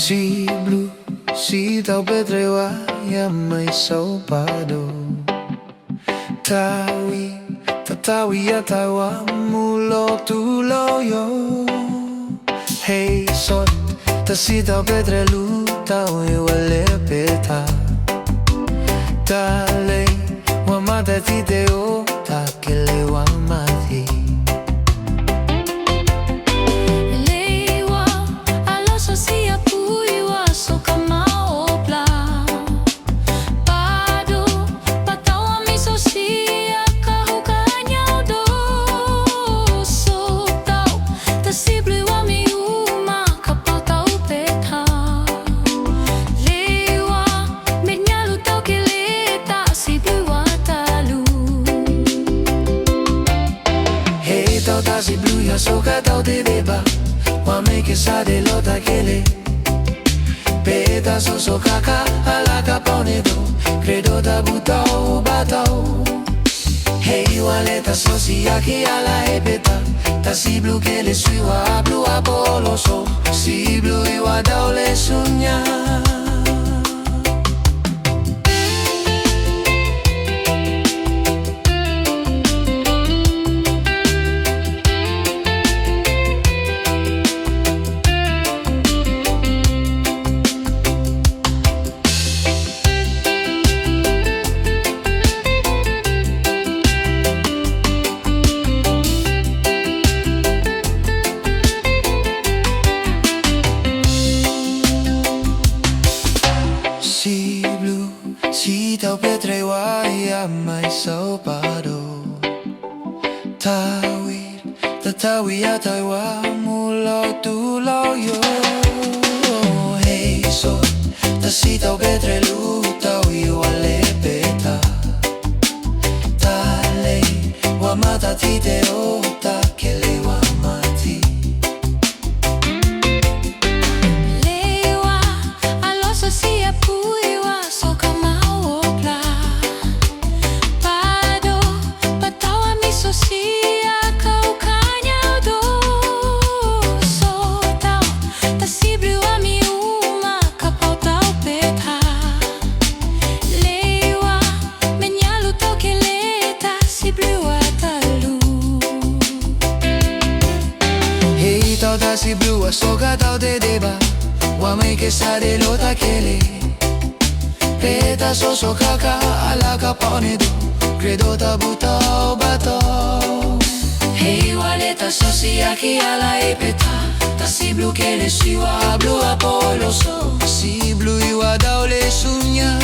Si blu, si tau petrewa ya may saupado. Tawi, tatawi ya tawa mulo tulo yo. Hey sot, ta si tau petrelu tawi wale peta. Tale, wa mata titeo, ta kele wa mati. Si blu ya soka tau te deba wa me ke sa de lota kele peta so kaka alaka pone do credo da butao batao. Hey waleta so si aki ala epeta ta si blu ke le sui wa blu apolo so si blu I wa dao le sunya. Si blu, si tau petrewa ya may saupado. Tawid, tatawi ya tawa mulo tulo yo. Hey so, ta si tau petrelu tawi wale peta. Tale, wa mata titeo ta kele wa mati. Ta si blu soka tau te deba wa me ke sa de lota kele peta so kaka alaka pone do credo ta butao batao. Hey waleta so si aki ala epeta ta si blu ke le sui wa blu apolo so si blu I wa dao le sunya.